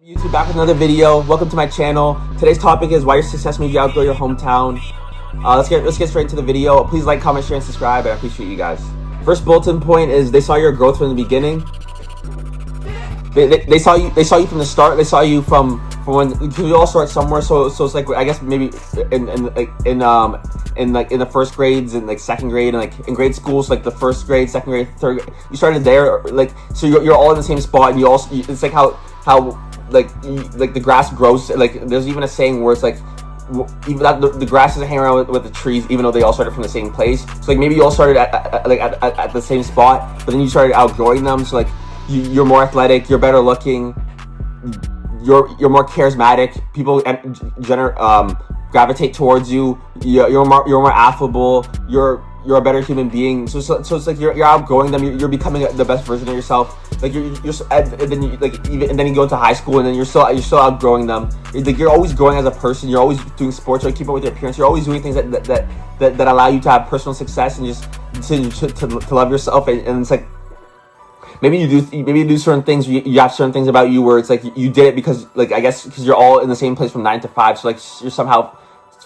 YouTube, back with another video. Welcome to my channel. Today's topic is why your success made you outgrow your hometown. Let's get straight into the video. Please like, comment, share, and subscribe, and I appreciate you guys. First bulletin point is they saw your growth from the beginning. They saw you from the start. They saw you from when, because we all start somewhere. So it's like, I guess maybe in the first grades and like second grade and like in grade schools, like the first grade, second grade, third grade, you started there. Like, so you're all in the same spot, and it's like how like the grass grows. Like there's even a saying where it's like, even that the grass isn't hanging around with the trees, even though they all started from the same place. So like maybe you all started at the same spot, but then you started outgrowing them. So like you're more athletic, you're better looking, you're more charismatic. People gravitate towards you. You're more affable. You're a better human being. So it's like you're outgrowing them. You're becoming the best version of yourself. Like and then you go into high school, and then you're still outgrowing them. Like you're always growing as a person. You're always doing sports. You keep up with your appearance. You're always doing things that allow you to have personal success and just to love yourself. And it's like maybe you do certain things. You have certain things about you where it's like you did it because, like, I guess because you're all in the same place from 9 to 5. So like you're somehow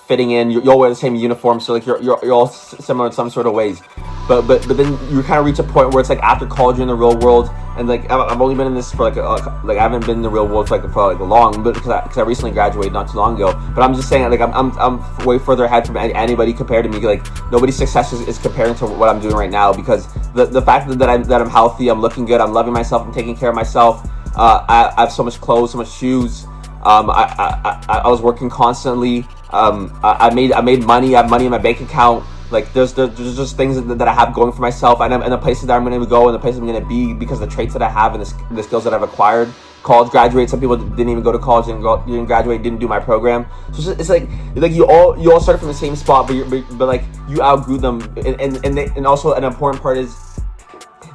fitting in. You all wear the same uniform, so like you're all similar in some sort of ways. But then you kind of reach a point where it's like after college you're in the real world, and like I've only been in this for like I haven't been in the real world for long, but because I recently graduated not too long ago. But I'm just saying, like I'm way further ahead from anybody compared to me. Like nobody's success is comparing to what I'm doing right now, because the fact that I'm healthy, I'm looking good, I'm loving myself, I'm taking care of myself. I have so much clothes, so much shoes. I was working constantly. I made money. I have money in my bank account. Like there's just things that I have going for myself, and the places that I'm going to go and the places I'm going to be because of the traits that I have and the skills that I've acquired. College graduate. Some people didn't even go to college and didn't graduate, didn't do my program. So it's like you all started from the same spot, but like you outgrew them, and also an important part is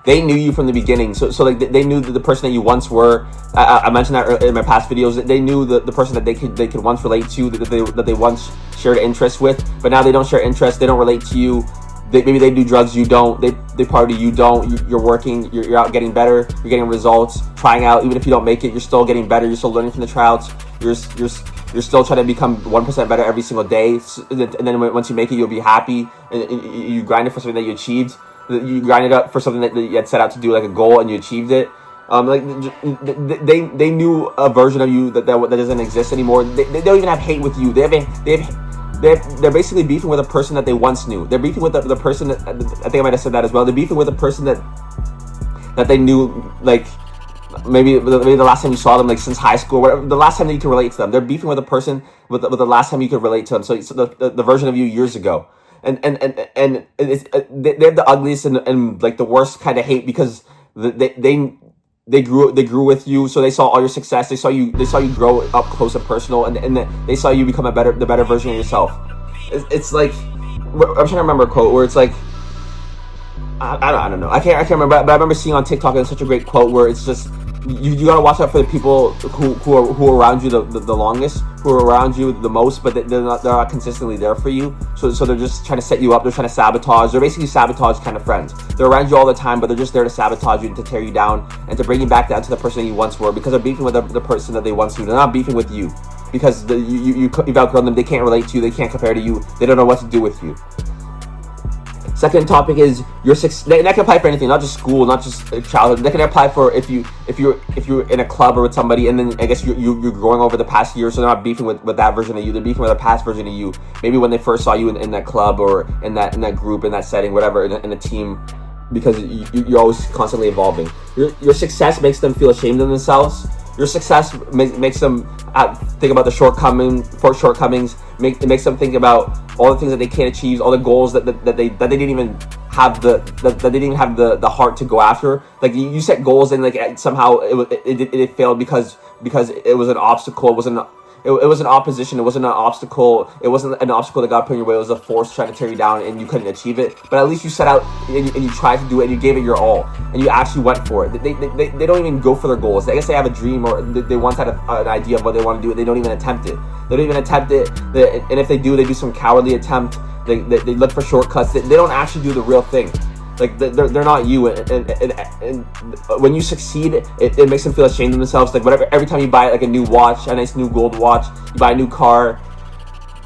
they knew you from the beginning. So like they knew the person that you once were. I mentioned that in my past videos. That they knew the person that they could once relate to, that they once shared interests with, but now they don't share interests. They don't relate to you. Maybe they do drugs, you don't. They party, you don't. You're working. You're out getting better. You're getting results. Trying out, even if you don't make it, you're still getting better. You're still learning from the tryouts. You're still trying to become 1% better every single day. And then once you make it, you'll be happy. And you grind it for something that you achieved. You grind it up for something that you had set out to do, like a goal, and you achieved it. Like they knew a version of you that doesn't exist anymore. They don't even have hate with you. They're basically beefing with a person that they once knew. They're beefing with the person that, I think I might have said that as well. They're beefing with a person that they knew, like maybe the last time you saw them, like since high school, whatever, the last time that you could relate to them. They're beefing with a person with the last time you could relate to them. So the version of you years ago. And they have the ugliest and like the worst kind of hate, because they grew with you, so they saw all your success. They saw you grow up close and personal, and they saw you become the better version of yourself. It's like, I'm trying to remember a quote where it's like, I don't know, I can't remember, but I remember seeing on TikTok, and such a great quote where it's just you gotta watch out for the people who are around you the longest, who are around you the most, but they're not consistently there for you. So they're just trying to set you up. They're trying to sabotage. They're basically sabotage kind of friends. They're around you all the time, but they're just there to sabotage you and to tear you down and to bring you back down to the person that you once were, because they're beefing with the person that they once knew. They're not beefing with you because you've outgrown them. They can't relate to you. They can't compare to you. They don't know what to do with you. Second topic is your success. That can apply for anything, not just school, not just childhood. That can apply for if you're in a club or with somebody, and then I guess you're growing over the past year, so they're not beefing with that version of you. They're beefing with a past version of you. Maybe when they first saw you in that club or in that group, in that setting, whatever, in a team, because you're always constantly evolving. Your success makes them feel ashamed of themselves. Your success makes them think about the shortcomings. It makes them think about all the things that they can't achieve, all the goals that they didn't even have the heart to go after. Like you set goals, and like somehow it failed because it was an obstacle. It was an opposition. It wasn't an obstacle. It wasn't an obstacle that got put in your way. It was a force trying to tear you down, and you couldn't achieve it. But at least you set out and you tried to do it, and you gave it your all, and you actually went for it. They don't even go for their goals. I guess they have a dream, or they once had an idea of what they want to do, and they don't even attempt it. They don't even attempt it. And if they do some cowardly attempt. They look for shortcuts. They don't actually do the real thing. Like they're not you, and when you succeed, it makes them feel ashamed of themselves. Like whatever, every time you buy like a new watch, a nice new gold watch, you buy a new car,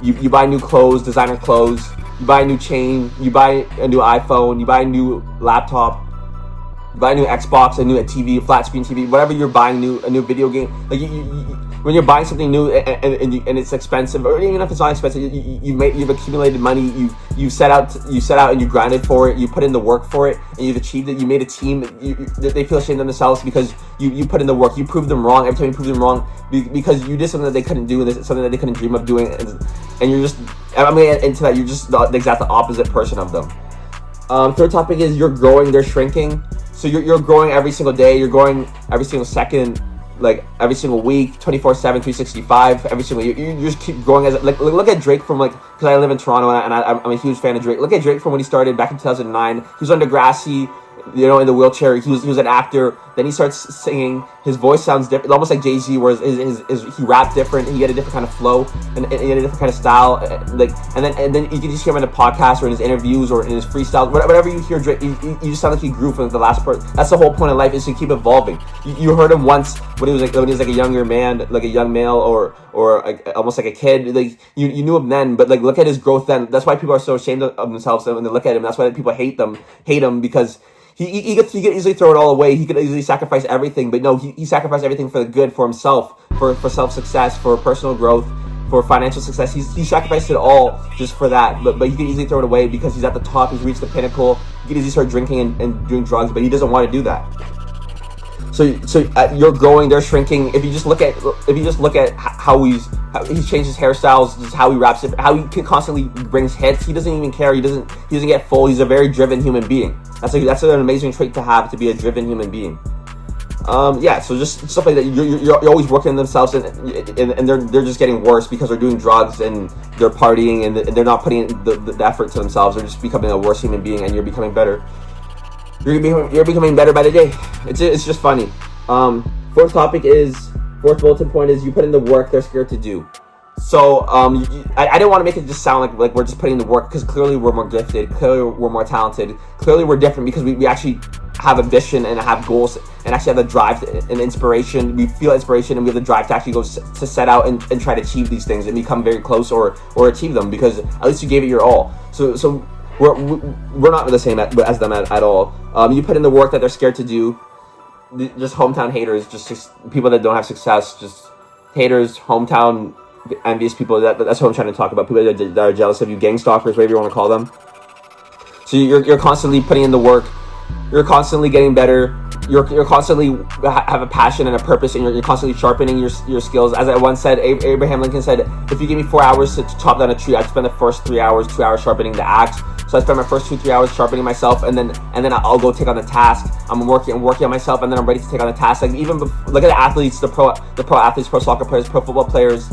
you buy new clothes, designer clothes, you buy a new chain, you buy a new iPhone, you buy a new laptop, you buy a new Xbox, a new TV, flat screen TV, whatever you're buying, a new video game. Like when you're buying something new and it's expensive, or even if it's not expensive, you've accumulated money, you set out and you grinded for it, you put in the work for it, and you've achieved it. You made a team. They feel ashamed of themselves because you put in the work. You proved them wrong every time you proved them wrong because you did something that they couldn't do, and something that they couldn't dream of doing, and you're just, I mean, into that, you're just the exact opposite person of them. Third topic is you're growing, they're shrinking. So you're growing every single day. You're growing every single second, like every single week, 24/7, 365. Every single year, you just keep growing. As like look at Drake from like, because I live in Toronto and I'm a huge fan of Drake. Look at Drake from when he started back in 2009. He was on Degrassi, in the wheelchair. He was an actor. Then he starts singing. His voice sounds different, almost like Jay-Z, where he rapped different. He had a different kind of flow and he had a different kind of style. Like, and then you can just hear him in a podcast or in his interviews or in his freestyles. Whatever you hear Drake, you just sound like he grew from the last part. That's the whole point of life, is to keep evolving. You heard him once when he was like a younger man, like a young male, or like, almost like a kid. Like you knew him then, but like look at his growth then. That's why people are so ashamed of themselves when they look at him. That's why people hate him because he could easily throw it all away. He could easily sacrifice everything, but no, he sacrificed everything for the good, for himself, for self-success, for personal growth, for financial success. He sacrificed it all just for that, but he could easily throw it away because he's at the top. He's reached the pinnacle. He could easily start drinking and doing drugs, but he doesn't want to do that. So you're growing, they're shrinking. If you just look at how he's changed his hairstyles, just how he raps it, how he constantly brings hits. He doesn't even care. He doesn't get full. He's a very driven human being. That's an amazing trait to have, to be a driven human being. So just stuff like that. You're always working on themselves, and they're just getting worse because they're doing drugs and they're partying and they're not putting the effort to themselves. They're just becoming a worse human being, and you're becoming better. You're becoming better by the day. It's just funny. Fourth bulletin point is you put in the work they're scared to do. So I didn't want to make it just sound like we're just putting in the work, because clearly we're more gifted, clearly we're more talented, clearly we're different because we actually have ambition and have goals and actually have the drive and inspiration. We feel inspiration and we have the drive to actually go to set out and try to achieve these things and become very close or achieve them, because at least you gave it your all. So we're not the same as them at all. You put in the work that they're scared to do. Just hometown haters, just people that don't have success, just haters, hometown envious people. That's what I'm trying to talk about. People that are jealous of you, gang stalkers, whatever you want to call them. So you're constantly putting in the work. You're constantly getting better. You're constantly have a passion and a purpose, and you're constantly sharpening your skills. As I once said, Abraham Lincoln said, if you give me 4 hours to chop down a tree, I'd spend the first 2 hours sharpening the axe. So I spend my first 2-3 hours sharpening myself, and then I'll go take on the task. I'm working on myself, and then I'm ready to take on the task. Like look at the athletes, the pro athletes, pro soccer players, pro football players,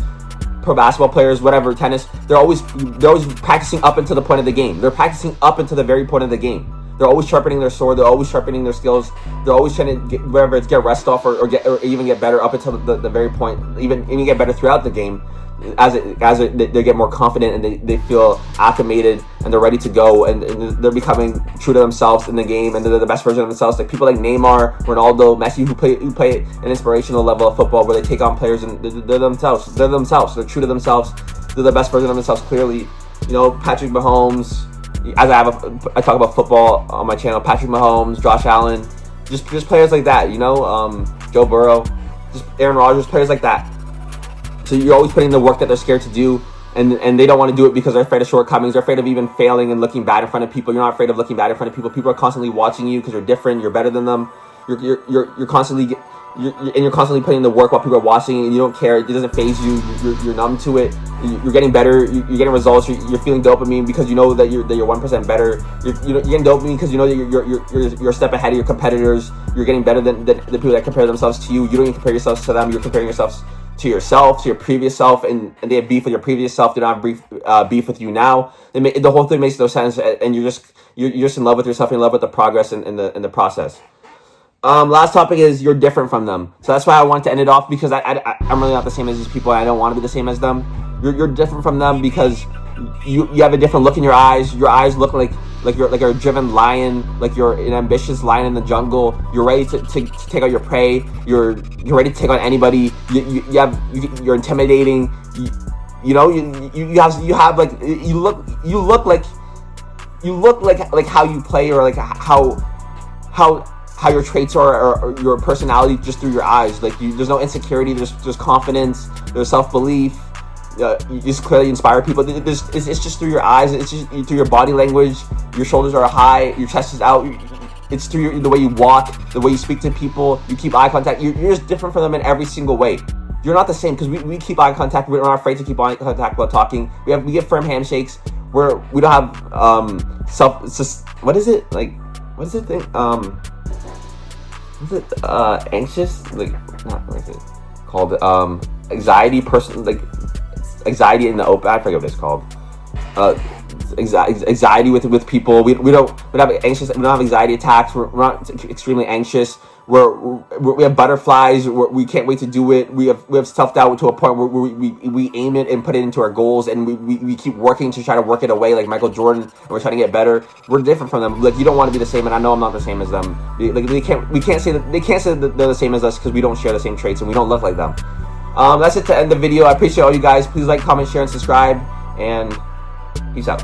pro basketball players, whatever, tennis. They're always practicing up until the point of the game. They're practicing up until the very point of the game. They're always sharpening their sword. They're always sharpening their skills. They're always trying to get rest off or even get better up until the very point. Even get better throughout the game, as they get more confident and they feel acclimated and they're ready to go and they're becoming true to themselves in the game, and they're the best version of themselves. Like people like Neymar, Ronaldo, Messi, who play an inspirational level of football where they take on players and they're themselves. They're true to themselves. They're the best version of themselves. Clearly, Patrick Mahomes. As I talk about football on my channel, Patrick Mahomes, Josh Allen, just players like that, Joe Burrow, just Aaron Rodgers, players like that. So you're always putting the work that they're scared to do, and they don't want to do it because they're afraid of shortcomings. They're afraid of even failing and looking bad in front of people. You're not afraid of looking bad in front of people. People are constantly watching you because you're different. You're better than them. You're constantly putting in the work while people are watching, and you don't care. It doesn't faze you. You're numb to it. You're getting better. You're getting results. You're feeling dopamine because you know that you're 1% better. You're getting dopamine because you know that you're a step ahead of your competitors. You're getting better than the people that compare themselves to you. You don't even compare yourselves to them. You're comparing yourselves to yourself, to your previous self, and they have beef with your previous self. They don't have beef with you now. The whole thing makes no sense, and you're just in love with yourself. You're in love with the progress and the process. Last topic is you're different from them. So that's why I wanted to end it off, because I'm really not the same as these people, and I don't want to be the same as them. You're different from them because you have a different look in your eyes. Your eyes look like like you're a driven lion, like you're an ambitious lion in the jungle. You're ready to take out your prey. You're ready to take on anybody. You're intimidating. You have like you look like how you play, or like how your traits are, or your personality, just through your eyes. Like there's no insecurity. There's confidence. There's self-belief. You just clearly inspire people. It's just through your eyes. It's just through your body language. Your shoulders are high. Your chest is out. It's through the way you walk, the way you speak to people. You keep eye contact. You're just different from them in every single way. You're not the same, because we keep eye contact. We're not afraid to keep eye contact while talking. We give firm handshakes. We don't have what is it like? What is the thing? What is it? Anxious? Like, not, what is it called? Anxiety anxiety in the open. I forget what it's called. Anxiety with people. We don't have anxious. We don't have anxiety attacks. We're not extremely anxious. We have butterflies. We can't wait to do it. We have self-doubt to a point where we aim it and put it into our goals, and we keep working to try to work it away, like Michael Jordan, and we're trying to get better. We're different from them. Like, you don't want to be the same, and I know I'm not the same as them. Like, we can't say that they're the same as us, because we don't share the same traits and we don't look like them. That's it to end the video. I appreciate all you guys. Please like, comment, share, and subscribe, and peace out.